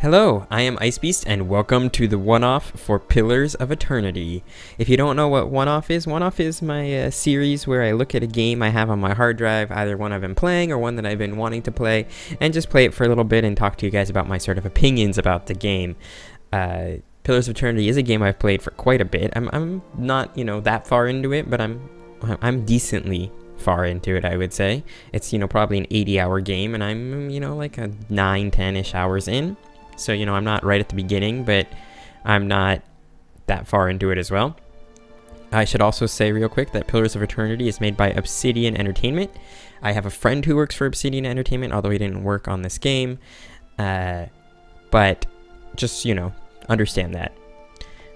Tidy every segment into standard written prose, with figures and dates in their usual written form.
Hello, I am IceBeast, and welcome to the one-off for Pillars of Eternity. If you don't know what one-off is my series where I look at a game I have on my hard drive, either one I've been playing or one that I've been wanting to play, and just play it for a little bit and talk to you guys about my sort of opinions about the game. Pillars of Eternity is a game I've played for quite a bit. I'm not, that far into it, but I'm decently far into it, I would say. It's, probably an 80-hour game, and I'm, like a 9-10-ish hours in. So, I'm not right at the beginning, but I'm not that far into it as well. I should also say real quick that Pillars of Eternity is made by Obsidian Entertainment. I have a friend who works for Obsidian Entertainment, although he didn't work on this game. But just, understand that.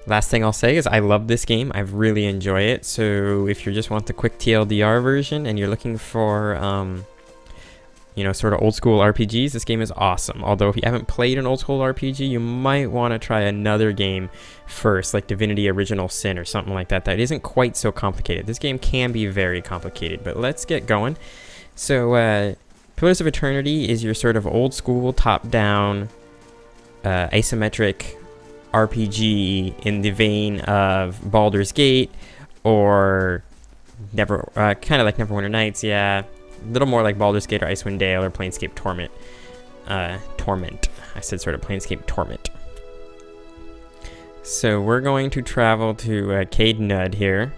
Last thing I'll say is I love this game. I really enjoy it. So if you just want the quick TLDR version and you're looking for sort of old school RPGs, this game is awesome. Although if you haven't played an old school RPG, you might want to try another game first, like Divinity Original Sin or something like that. That isn't quite so complicated. This game can be very complicated, but let's get going. So Pillars of Eternity is your sort of old school top-down isometric RPG in the vein of Baldur's Gate or kind of like Neverwinter Nights, yeah. A little more like Baldur's Gate or Icewind Dale or Planescape Torment. Torment. I said sort of Planescape Torment. So we're going to travel to Cade Nud here.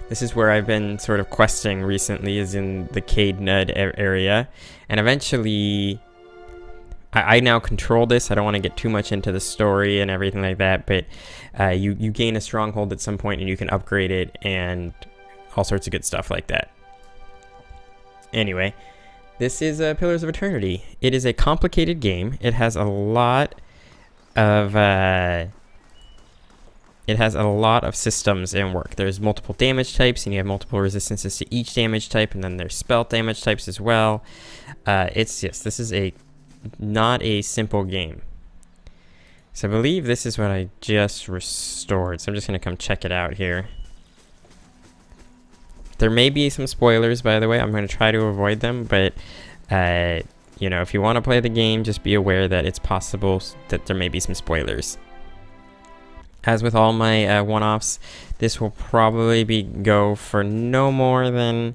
This is where I've been sort of questing recently, is in the Cade Nud area. And eventually, I now control this. I don't want to get too much into the story and everything like that, but you gain a stronghold at some point and you can upgrade it and all sorts of good stuff like that. Anyway, this is Pillars of Eternity. It is a complicated game. It has a lot of systems in work. There's multiple damage types, and you have multiple resistances to each damage type, and then there's spell damage types as well. This is not a simple game. So I believe this is what I just restored. So I'm just gonna come check it out here. There may be some spoilers, by the way. I'm going to try to avoid them, but, if you want to play the game, just be aware that it's possible that there may be some spoilers. As with all my one-offs, this will probably go for no more than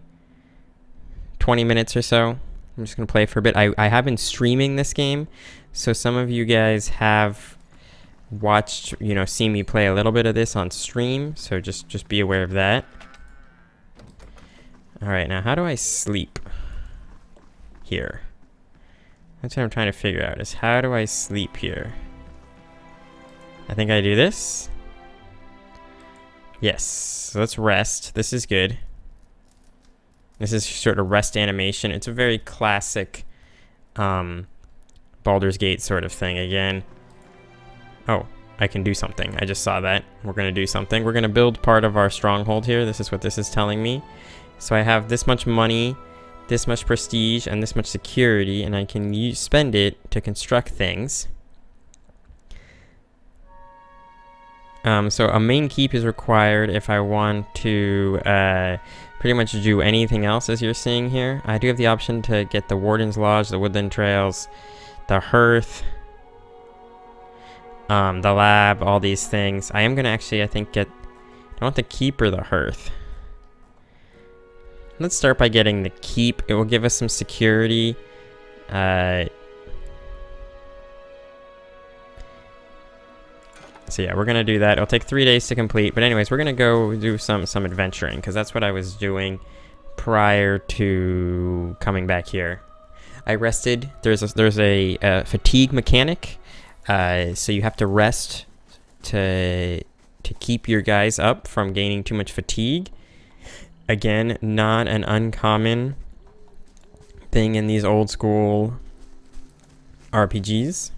20 minutes or so. I'm just going to play for a bit. I have been streaming this game, so some of you guys have watched, seen me play a little bit of this on stream, so just be aware of that. Alright, now how do I sleep here? That's what I'm trying to figure out, is how do I sleep here? I think I do this. Yes, so let's rest. This is good. This is sort of rest animation. It's a very classic Baldur's Gate sort of thing again. Oh, I can do something. I just saw that. We're going to do something. We're going to build part of our stronghold here. This is what this is telling me. So I have this much money, this much prestige, and this much security, and I can spend it to construct things. So a main keep is required if I want to pretty much do anything else, as you're seeing here. I do have the option to get the Warden's Lodge, the Woodland Trails, the Hearth, the Lab, all these things. I am going to actually, I think, I want the Keep or the Hearth. Let's start by getting the keep. It will give us some security. So yeah, we're gonna do that. It'll take 3 days to complete. But anyways, we're gonna go do some adventuring, because that's what I was doing prior to coming back here. I rested. There's a fatigue mechanic. So you have to rest to keep your guys up from gaining too much fatigue. Again, not an uncommon thing in these old school RPGs.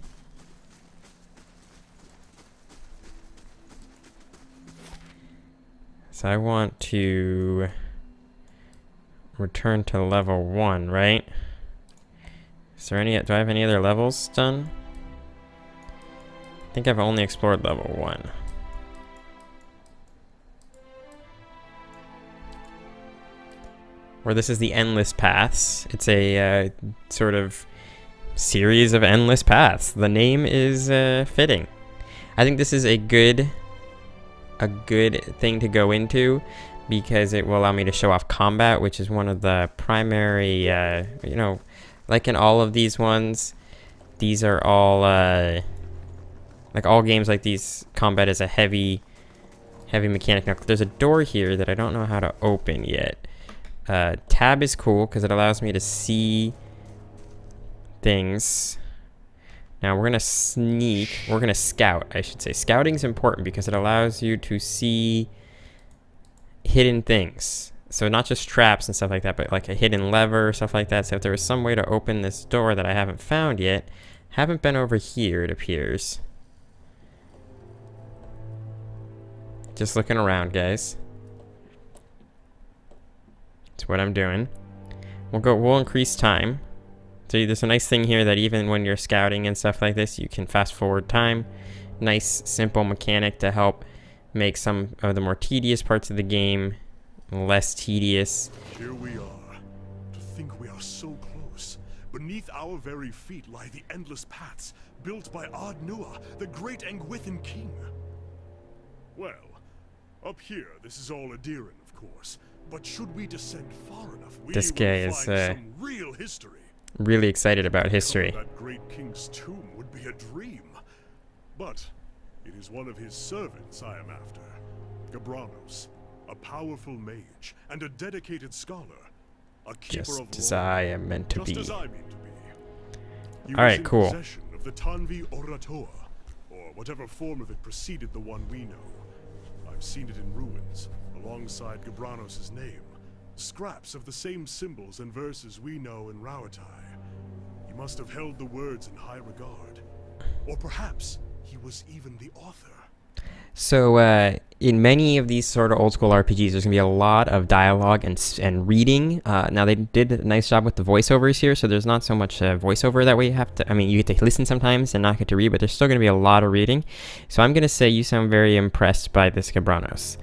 So I want to return to level 1, right? Is there do I have any other levels done? I think I've only explored level 1. Or this is the Endless Paths. It's a sort of series of endless paths. The name is fitting. I think this is a good thing to go into because it will allow me to show off combat, which is one of the primary, you know, like in all of these ones, these are all, like all games like these, combat is a heavy mechanic. Now, there's a door here that I don't know how to open yet. Tab is cool because it allows me to see things. Now, we're going to scout, I should say. Scouting is important because it allows you to see hidden things. So not just traps and stuff like that, but like a hidden lever or stuff like that. So if there was some way to open this door that I haven't found yet, haven't been over here, it appears. Just looking around, guys. That's what I'm doing. We'll increase time. So there's a nice thing here that even when you're scouting and stuff like this, you can fast forward time. Nice, simple mechanic to help make some of the more tedious parts of the game less tedious. Here we are. To think we are so close. Beneath our very feet lie the endless paths built by Ard-Nua, the great Engwithan king. Well, up here, this is all Adiran, of course. But should we descend far enough, we this will guy find is some real history. Really excited about history. That great king's tomb would be a dream. But it is one of his servants I am after. Gabranos, a powerful mage and a dedicated scholar. A keeper Just of as law, I am meant to just be. as I mean to be. He All was right, in cool. possession of the Tanvi Orator, or whatever form of it preceded the one we know. I've seen it in ruins, alongside Gabranos' name. Scraps of the same symbols and verses we know in Rauatai. He must have held the words in high regard. Or perhaps he was even the author. So in many of these sort of old school RPGs, there's gonna be a lot of dialogue and reading. Now they did a nice job with the voiceovers here, so there's not so much voiceover that way. You have to, I mean, you get to listen sometimes and not get to read, but there's still gonna be a lot of reading. So I'm gonna say you sound very impressed by this Gabranos.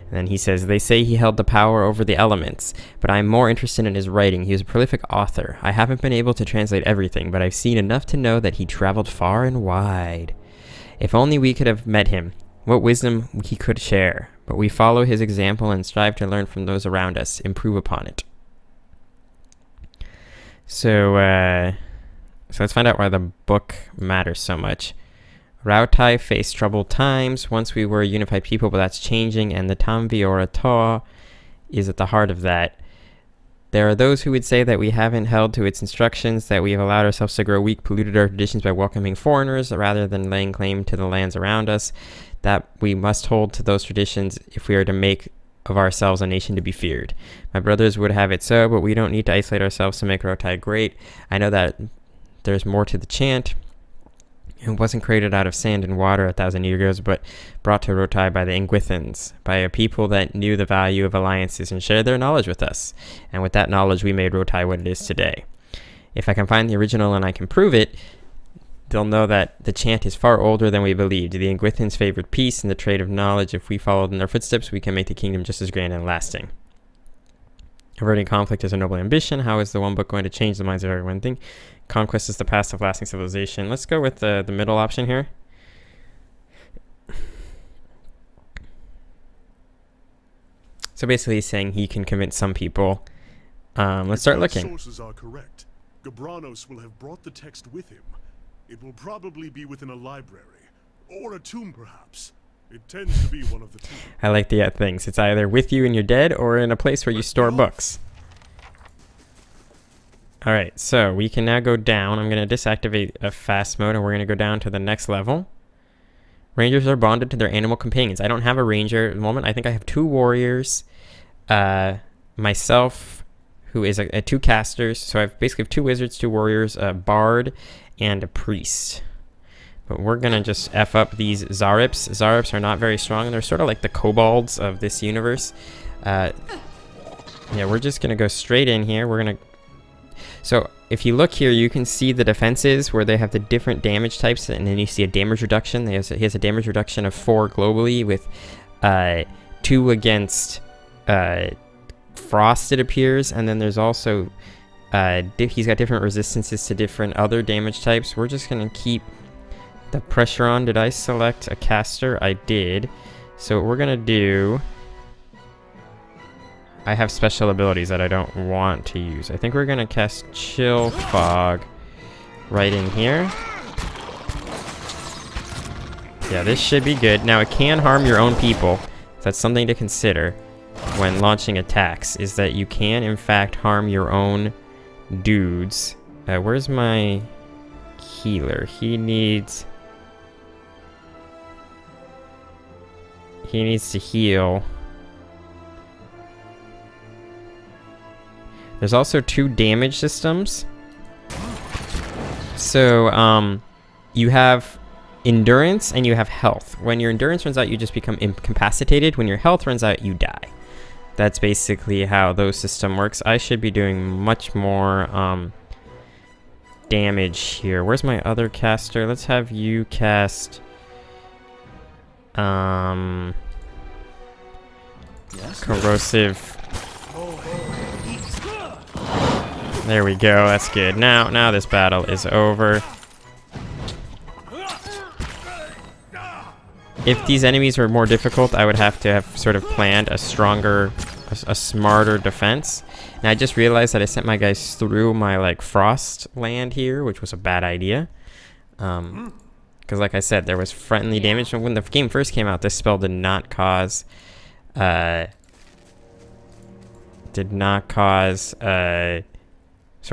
And then he says, they say he held the power over the elements, but I'm more interested in his writing. He was a prolific author. I haven't been able to translate everything, but I've seen enough to know that he traveled far and wide. If only we could have met him. What wisdom he could share, but we follow his example and strive to learn from those around us, improve upon it. So let's find out why the book matters so much. Rauatai faced troubled times. Once we were a unified people, but that's changing, and the Tanvi Orator is at the heart of that. There are those who would say that we haven't held to its instructions, that we have allowed ourselves to grow weak, polluted our traditions by welcoming foreigners rather than laying claim to the lands around us, that we must hold to those traditions if we are to make of ourselves a nation to be feared. My brothers would have it so, but we don't need to isolate ourselves to make Rauatai great. I know that there's more to the chant. It wasn't created out of sand and water 1,000 years ago, but brought to Rauatai by the Engwithans, by a people that knew the value of alliances and shared their knowledge with us. And with that knowledge, we made Rauatai what it is today. If I can find the original and I can prove it, they'll know that the chant is far older than we believed. The Engwithans favored peace and the trade of knowledge. If we followed in their footsteps, we can make the kingdom just as grand and lasting. Averting conflict is a noble ambition. How is the one book going to change the minds of everyone? Think conquest is the path of lasting civilization. Let's go with the middle option here. So basically he's saying he can convince some people. Let's start looking. Sources are correct. Gabranos will have brought the text with him. It will probably be within a library, or a tomb perhaps. It tends to be one of the two. I like the things. It's either with you in your dead or in a place where you store books. Alright, so we can now go down. I'm going to disactivate a fast mode and we're going to go down to the next level. Rangers are bonded to their animal companions. I don't have a ranger at the moment. I think I have 2 warriors. Myself, who is 2 casters. So I basically have 2 wizards, 2 warriors, a bard, and a priest. But we're going to just F up these Zarps. Zarps are not very strong. They're sort of like the kobolds of this universe. Yeah, we're just going to go straight in here. We're going to... So if you look here, you can see the defenses where they have the different damage types, and then you see a damage reduction. He has a damage reduction of 4 globally with 2 against frost, it appears, and then there's also He's got different resistances to different other damage types. We're just going to keep the pressure on. Did I select a caster? I did. So what we're going to do... I have special abilities that I don't want to use. I think we're going to cast Chill Fog right in here. Yeah, this should be good. Now, it can harm your own people. That's something to consider when launching attacks, is that you can, in fact, harm your own dudes. Where's my healer? He needs to heal. There's also 2 damage systems. So, you have endurance and you have health. When your endurance runs out, you just become incapacitated. When your health runs out, you die. That's basically how those system works. I should be doing much more damage here. Where's my other caster? Let's have you cast corrosive. There we go. That's good. Now this battle is over. If these enemies were more difficult, I would have to have sort of planned a stronger, a smarter defense. And I just realized that I sent my guys through my, like, frost land here, which was a bad idea. Because, like I said, there was friendly damage. And when the game first came out, this spell did not cause, sort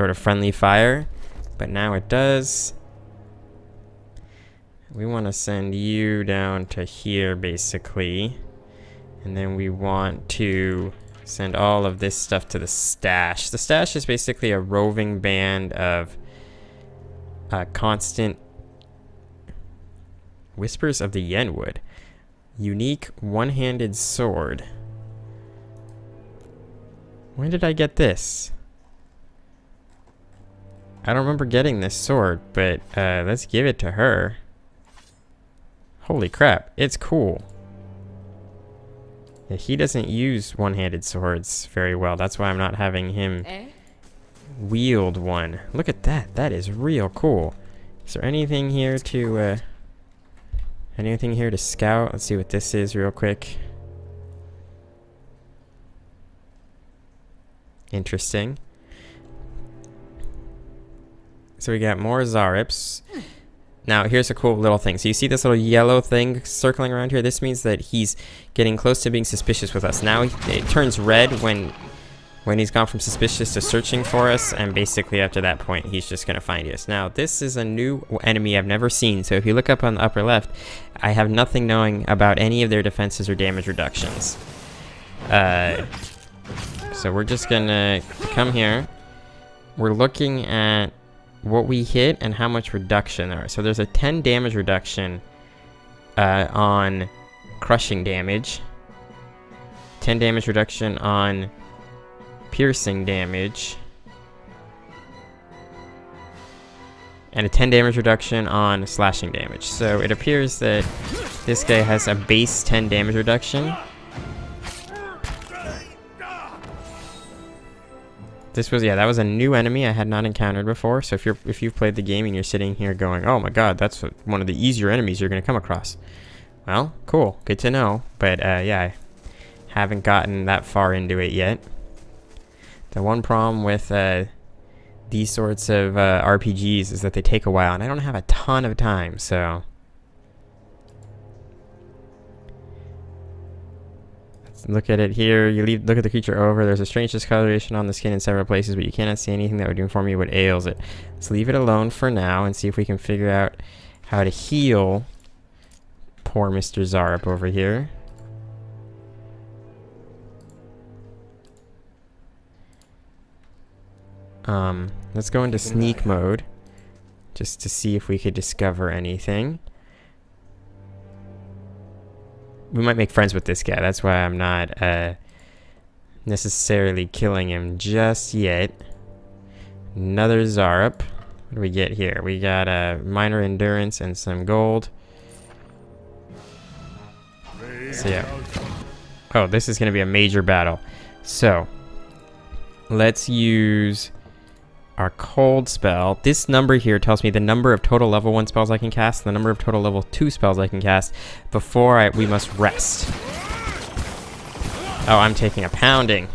of friendly fire. But now it does. We want to send you down to here, basically. And then we want to send all of this stuff to the Stache. The Stache is basically a roving band of constant Whispers of the Yenwood. Unique one-handed sword. When did I get this? I don't remember getting this sword, but let's give it to her. Holy crap, it's cool. Yeah, he doesn't use one-handed swords very well. That's why I'm not having him wield one. Look at that. That is real cool. Is there anything here to scout? Let's see what this is real quick. Interesting. So we got more Zarps. Now, here's a cool little thing. So you see this little yellow thing circling around here? This means that he's getting close to being suspicious with us. Now it turns red when he's gone from suspicious to searching for us, and basically after that point, he's just going to find us. Now, this is a new enemy I've never seen, so if you look up on the upper left, I have nothing knowing about any of their defenses or damage reductions. So we're just going to come here. We're looking at what we hit and how much reduction there are. So there's a 10 damage reduction on crushing damage, 10 damage reduction on piercing damage, and a 10 damage reduction on slashing damage. So it appears that this guy has a base 10 damage reduction. This was, yeah, that was a new enemy I had not encountered before. So if you've played the game and you're sitting here going, oh my god, that's one of the easier enemies you're going to come across. Well, cool, good to know. But yeah, I haven't gotten that far into it yet. The one problem with these sorts of RPGs is that they take a while, and I don't have a ton of time, so... Look at it here. You look at the creature over. There's a strange discoloration on the skin in several places, but you cannot see anything that would inform you what ails it. Let's leave it alone for now and see if we can figure out how to heal poor Mr. Zarb over here. Let's go into sneak mode just to see if we could discover anything. We might make friends with this guy. That's why I'm not necessarily killing him just yet. Another Zarb. What do we get here? We got a minor endurance and some gold. So yeah. Oh, this is going to be a major battle. So let's use our cold spell. This number here tells me the number of total level 1 spells I can cast, and the number of total level 2 spells I can cast before we must rest. Oh, I'm taking a pounding.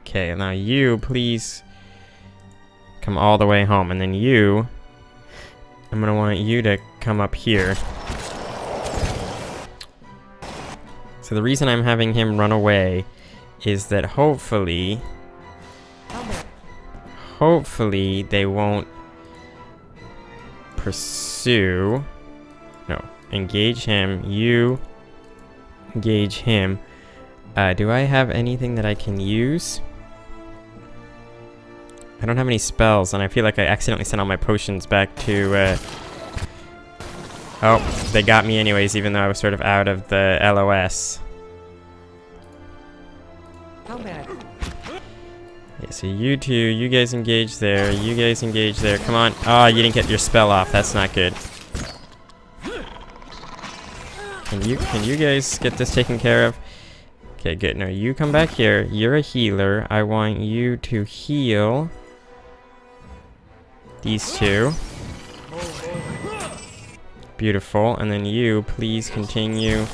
Okay, now you, please come all the way home. And then you, I'm gonna want you to come up here. So the reason I'm having him run away is that hopefully they won't pursue. No, engage him. You engage him. Do I have anything that I can use? I don't have any spells, and I feel like I accidentally sent all my potions back to, Oh, they got me anyways, even though I was sort of out of the LOS. How bad? Yeah, so you two, you guys engage there, you guys engage there. Come on. Oh, you didn't get your spell off. That's not good. Can you guys get this taken care of? Okay, good. No, you come back here. You're a healer. I want you to heal these two. Beautiful. And then you, please continue.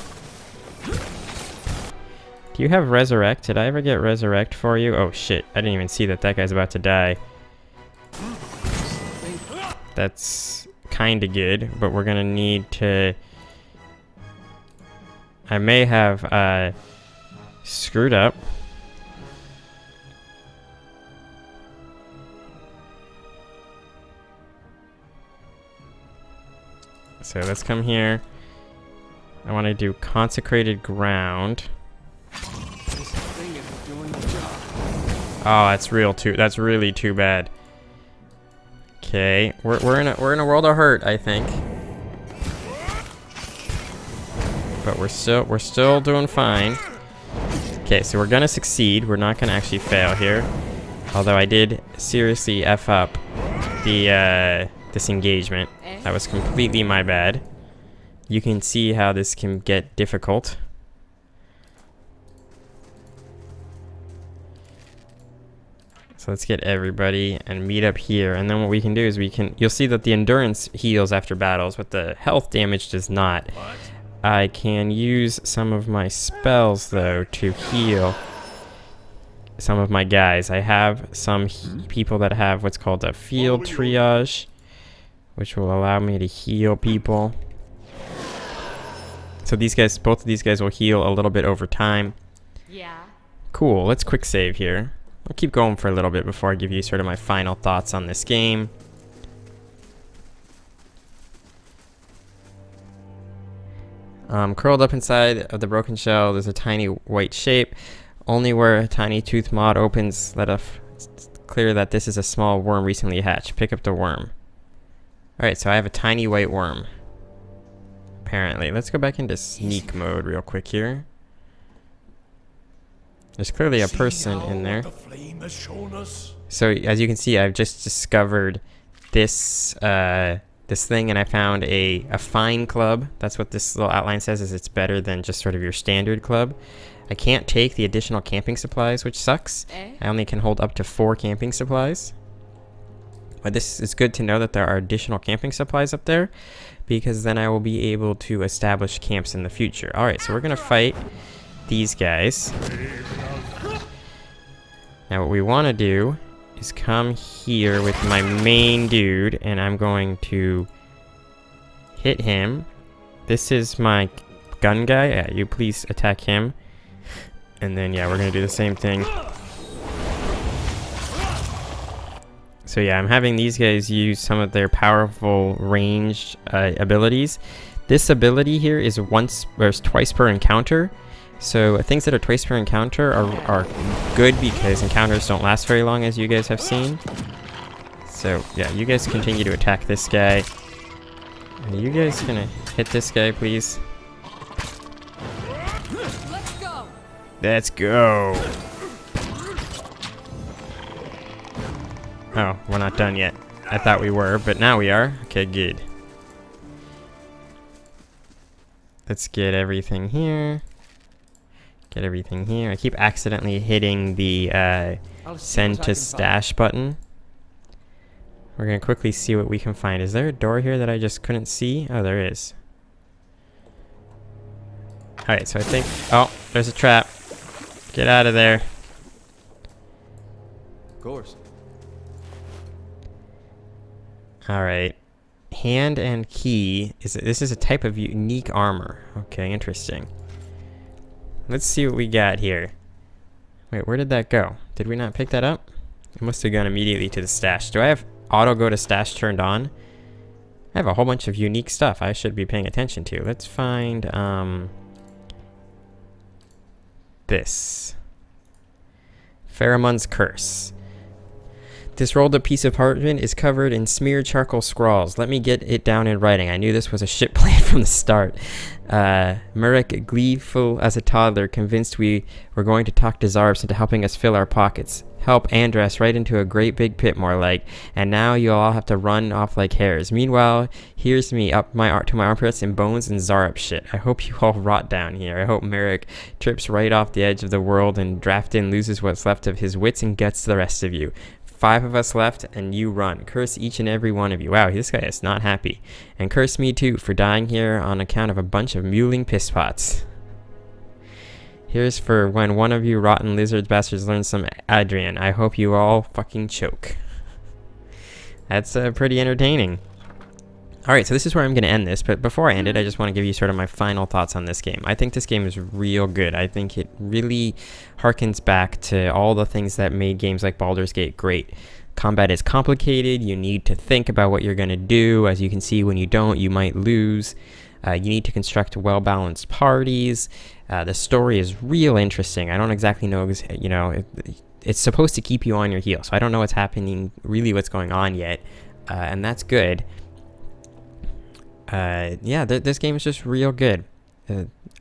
Do you have Resurrect? Did I ever get Resurrect for you? Oh shit, I didn't even see that guy's about to die. That's kinda good, but we're gonna need to... I may have, screwed up. So let's come here. I want to do Consecrated Ground. Oh, that's really too bad. Okay, we're in a world of hurt, I think. But we're still doing fine. Okay, so we're gonna succeed. We're not gonna actually fail here. Although I did seriously F up the this engagement. That was completely my bad. You can see how this can get difficult. So let's get everybody and meet up here. And then what we can do is you'll see that the endurance heals after battles, but the health damage does not. What? I can use some of my spells though to heal some of my guys. I have some people that have what's called a field triage, which will allow me to heal people. So these guys, both of these guys will heal a little bit over time. Yeah. Cool, let's quick save here. I'll keep going for a little bit before I give you sort of my final thoughts on this game. Curled up inside of the broken shell, there's a tiny white shape. Only where a tiny tooth mod opens, let us clear that this is a small worm recently hatched. Pick up the worm. Alright, so I have a tiny white worm. Apparently. Let's go back into sneak mode real quick here. There's clearly a person in there. So as you can see, I've just discovered this this thing, and I found a fine club. That's what this little outline says, is it's better than just sort of your standard club. I can't take the additional camping supplies, which sucks. I only can hold up to 4 camping supplies. But this is good to know that there are additional camping supplies up there, because then I will be able to establish camps in the future. Alright, so we're gonna fight these guys. Now what we want to do is come here with my main dude, and I'm going to hit him. This is my gun guy. Yeah, you please attack him. And then yeah, we're gonna do the same thing. So yeah, I'm having these guys use some of their powerful ranged abilities. This ability here is twice per encounter. So things that are twice per encounter are good because encounters don't last very long, as you guys have seen. So yeah, you guys continue to attack this guy. Are you guys gonna hit this guy, please? Let's go. Let's go. Oh, we're not done yet. I thought we were, but now we are. Okay, good. Let's get everything here. Get everything here. I keep accidentally hitting the send to Stache button. We're gonna quickly see what we can find. Is there a door here that I just couldn't see? Oh, there is. Alright, so I think... Oh, there's a trap. Get out of there. Of course. Alright. Hand and key. This is a type of unique armor. Okay, interesting. Let's see what we got here. Wait, where did that go? Did we not pick that up? It must have gone immediately to the stash. Do I have auto go to stash turned on? I have a whole bunch of unique stuff I should be paying attention to. Let's find this. Pheromone's Curse. This rolled up piece of parchment is covered in smeared charcoal scrawls. Let me get it down in writing. I knew this was a shit plan from the start. Murek, gleeful as a toddler, convinced we were going to talk to Zarb into helping us fill our pockets. Help Andras right into a great big pit, more like. And now you'll all have to run off like hares. Meanwhile, here's me up to my armpits in bones and Zarb shit. I hope you all rot down here. I hope Merrick trips right off the edge of the world and Draftin loses what's left of his wits and gets the rest of you. 5 of us left, and you run. Curse each and every one of you. Wow, this guy is not happy. And curse me too for dying here on account of a bunch of mewling pisspots. Here's for when one of you rotten lizard bastards learns some Adrian. I hope you all fucking choke. That's pretty entertaining. Alright, so this is where I'm going to end this, but before I end it, I just want to give you sort of my final thoughts on this game. I think this game is real good. I think it really harkens back to all the things that made games like Baldur's Gate great. Combat is complicated, you need to think about what you're going to do. As you can see, when you don't, you might lose. You need to construct well-balanced parties. The story is real interesting. I don't exactly know, you know, it's supposed to keep you on your heels, so I don't know what's happening, really what's going on yet, and that's good. Yeah, this game is just real good.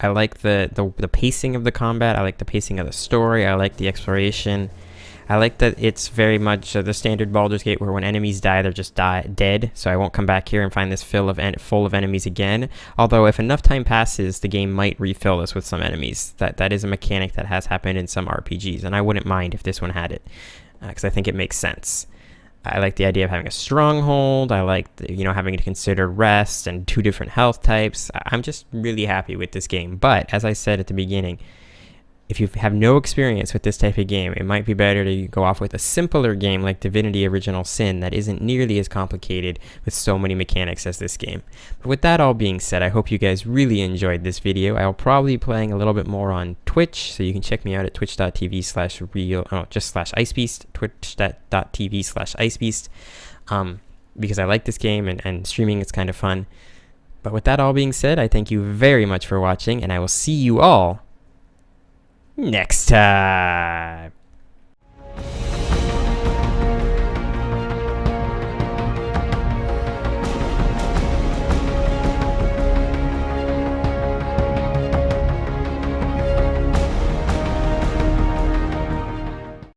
I like the pacing of the combat. I like the pacing of the story. I like the exploration. I like that it's very much the standard Baldur's Gate where when enemies die, they're just dead. So I won't come back here and find this full of enemies again. Although if enough time passes, the game might refill this with some enemies. That is a mechanic that has happened in some RPGs, and I wouldn't mind if this one had it, because I think it makes sense. I like the idea of having a stronghold. I like, having to consider rest and 2 different health types. I'm just really happy with this game. But as I said at the beginning, if you have no experience with this type of game, it might be better to go off with a simpler game like Divinity Original Sin that isn't nearly as complicated with so many mechanics as this game. But with that all being said, I hope you guys really enjoyed this video. I'll probably be playing a little bit more on Twitch, so you can check me out at twitch.tv/icebeast, twitch.tv/icebeast, because I like this game and streaming is kind of fun. But with that all being said, I thank you very much for watching, and I will see you all next time.